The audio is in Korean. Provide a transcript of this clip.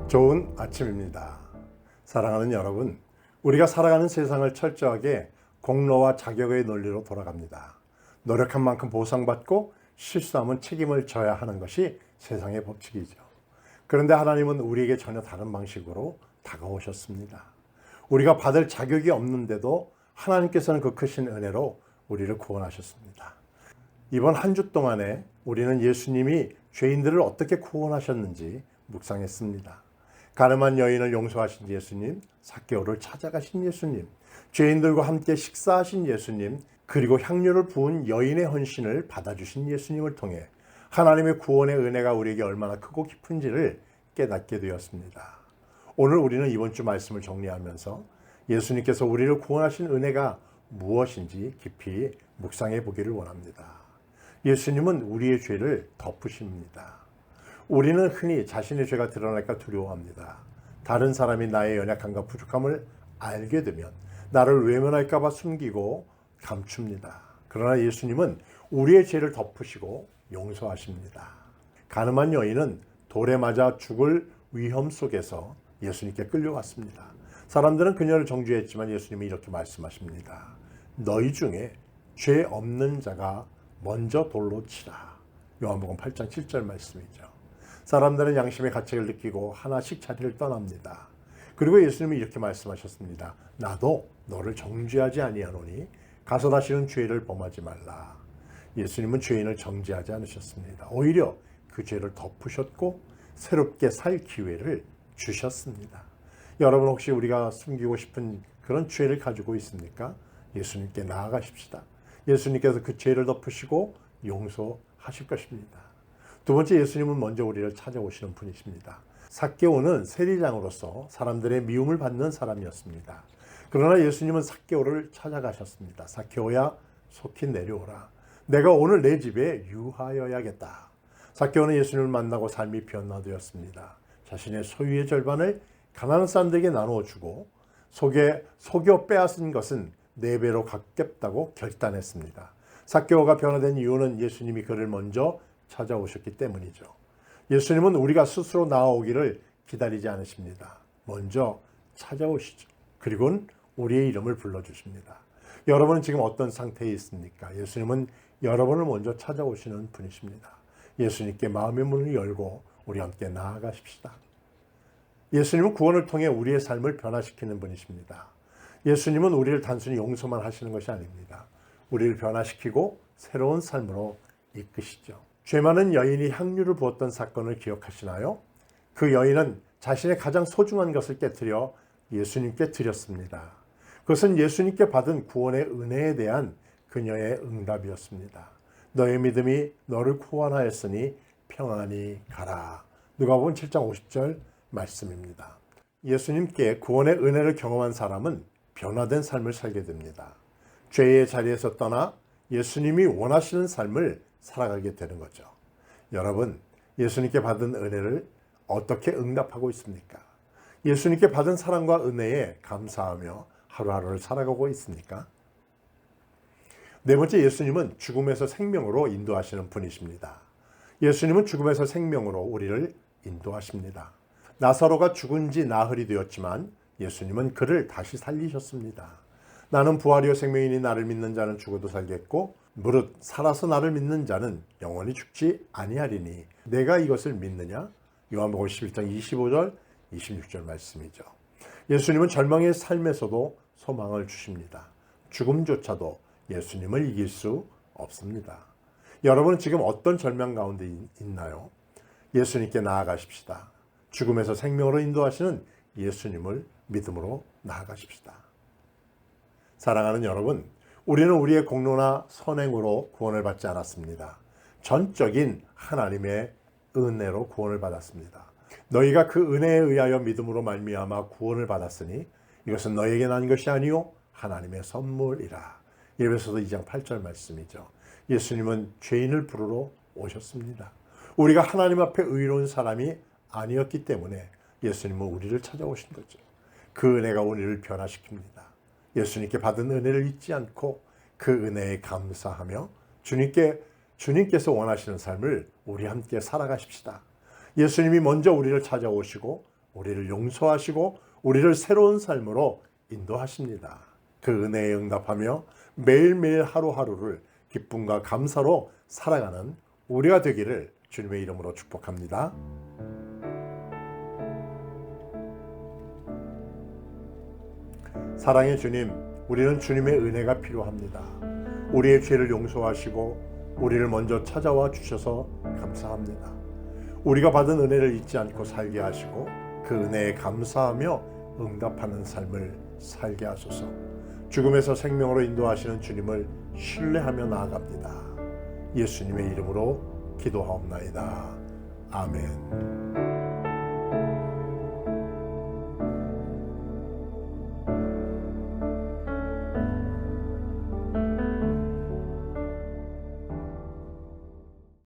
좋은 아침입니다. 사랑하는 여러분, 우리가 살아가는 세상을 철저하게 공로와 자격의 논리로 돌아갑니다. 노력한 만큼 보상받고 실수하면 책임을 져야 하는 것이 세상의 법칙이죠. 그런데 하나님은 우리에게 전혀 다른 방식으로 다가오셨습니다. 우리가 받을 자격이 없는데도 하나님께서는 그 크신 은혜로 우리를 구원하셨습니다. 이번 한 주 동안에 우리는 예수님이 죄인들을 어떻게 구원하셨는지 묵상했습니다. 가늠한 여인을 용서하신 예수님, 삭개오를 찾아가신 예수님, 죄인들과 함께 식사하신 예수님, 그리고 향유를 부은 여인의 헌신을 받아주신 예수님을 통해 하나님의 구원의 은혜가 우리에게 얼마나 크고 깊은지를 깨닫게 되었습니다. 오늘 우리는 이번 주 말씀을 정리하면서 예수님께서 우리를 구원하신 은혜가 무엇인지 깊이 묵상해 보기를 원합니다. 예수님은 우리의 죄를 덮으십니다. 우리는 흔히 자신의 죄가 드러날까 두려워합니다. 다른 사람이 나의 연약함과 부족함을 알게 되면 나를 외면할까 봐 숨기고 감춥니다. 그러나 예수님은 우리의 죄를 덮으시고 용서하십니다. 가늠한 여인은 돌에 맞아 죽을 위험 속에서 예수님께 끌려갔습니다. 사람들은 그녀를 정죄했지만 예수님이 이렇게 말씀하십니다. 너희 중에 죄 없는 자가 먼저 돌로 치라. 요한복음 8장 7절 말씀이죠. 사람들은 양심의 가책을 느끼고 하나씩 자리를 떠납니다. 그리고 예수님이 이렇게 말씀하셨습니다. 나도 너를 정죄하지 아니하노니 가서 다시는 죄를 범하지 말라. 예수님은 죄인을 정죄하지 않으셨습니다. 오히려 그 죄를 덮으셨고 새롭게 살 기회를 주셨습니다. 여러분 혹시 우리가 숨기고 싶은 그런 죄를 가지고 있습니까? 예수님께 나아가십시다. 예수님께서 그 죄를 덮으시고 용서하실 것입니다. 두 번째, 예수님은 먼저 우리를 찾아오시는 분이십니다. 삭개오는 세리장으로서 사람들의 미움을 받는 사람이었습니다. 그러나 예수님은 삭개오를 찾아가셨습니다. 삭개오야, 속히 내려오라. 내가 오늘 내 집에 유하여야겠다. 삭개오는 예수님을 만나고 삶이 변화되었습니다. 자신의 소유의 절반을 가난한 사람들에게 나누어 주고 속여 빼앗은 것은 4배로 갚겠다고 결단했습니다. 삭개오가 변화된 이유는 예수님이 그를 먼저 찾아오셨기 때문이죠. 예수님은 우리가 스스로 나아오기를 기다리지 않으십니다. 먼저 찾아오시죠. 그리고는 우리의 이름을 불러주십니다. 여러분은 지금 어떤 상태에 있습니까? 예수님은 여러분을 먼저 찾아오시는 분이십니다. 예수님께 마음의 문을 열고 우리 함께 나아가십시다. 예수님은 구원을 통해 우리의 삶을 변화시키는 분이십니다. 예수님은 우리를 단순히 용서만 하시는 것이 아닙니다. 우리를 변화시키고 새로운 삶으로 이끄시죠. 죄 많은 여인이 향유를 부었던 사건을 기억하시나요? 그 여인은 자신의 가장 소중한 것을 깨뜨려 예수님께 드렸습니다. 그것은 예수님께 받은 구원의 은혜에 대한 그녀의 응답이었습니다. 너의 믿음이 너를 구원하였으니 평안히 가라. 누가복음 7장 50절 말씀입니다. 예수님께 구원의 은혜를 경험한 사람은 변화된 삶을 살게 됩니다. 죄의 자리에서 떠나 예수님이 원하시는 삶을 살아가게 되는 거죠. 여러분, 예수님께 받은 은혜를 어떻게 응답하고 있습니까? 예수님께 받은 사랑과 은혜에 감사하며 하루하루를 살아가고 있습니까? 네 번째, 예수님은 죽음에서 생명으로 인도하시는 분이십니다. 예수님은 죽음에서 생명으로 우리를 인도하십니다. 나사로가 죽은 지 나흘이 되었지만 예수님은 그를 다시 살리셨습니다. 나는 부활이요 생명이니 나를 믿는 자는 죽어도 살겠고 무릇 살아서 나를 믿는 자는 영원히 죽지 아니하리니 내가 이것을 믿느냐? 요한복음 11장 25절 26절 말씀이죠. 예수님은 절망의 삶에서도 소망을 주십니다. 죽음조차도 예수님을 이길 수 없습니다. 여러분은 지금 어떤 절망 가운데 있나요? 예수님께 나아가십시다. 죽음에서 생명으로 인도하시는 예수님을 믿음으로 나아가십시다. 사랑하는 여러분, 우리는 우리의 공로나 선행으로 구원을 받지 않았습니다. 전적인 하나님의 은혜로 구원을 받았습니다. 너희가 그 은혜에 의하여 믿음으로 말미암아 구원을 받았으니 이것은 너희에게 난 것이 아니요 하나님의 선물이라. 에베소서 2장 8절 말씀이죠. 예수님은 죄인을 부르러 오셨습니다. 우리가 하나님 앞에 의로운 사람이 아니었기 때문에 예수님은 우리를 찾아오신 거죠. 그 은혜가 우리를 변화시킵니다. 예수님께 받은 은혜를 잊지 않고 그 은혜에 감사하며 주님께서 원하시는 삶을 우리 함께 살아가십시다. 예수님이 먼저 우리를 찾아오시고 우리를 용서하시고 우리를 새로운 삶으로 인도하십니다. 그 은혜에 응답하며 매일매일 하루하루를 기쁨과 감사로 살아가는 우리가 되기를 주님의 이름으로 축복합니다. 사랑의 주님, 우리는 주님의 은혜가 필요합니다. 우리의 죄를 용서하시고 우리를 먼저 찾아와 주셔서 감사합니다. 우리가 받은 은혜를 잊지 않고 살게 하시고 그 은혜에 감사하며 응답하는 삶을 살게 하소서. 죽음에서 생명으로 인도하시는 주님을 신뢰하며 나아갑니다. 예수님의 이름으로 기도하옵나이다. 아멘.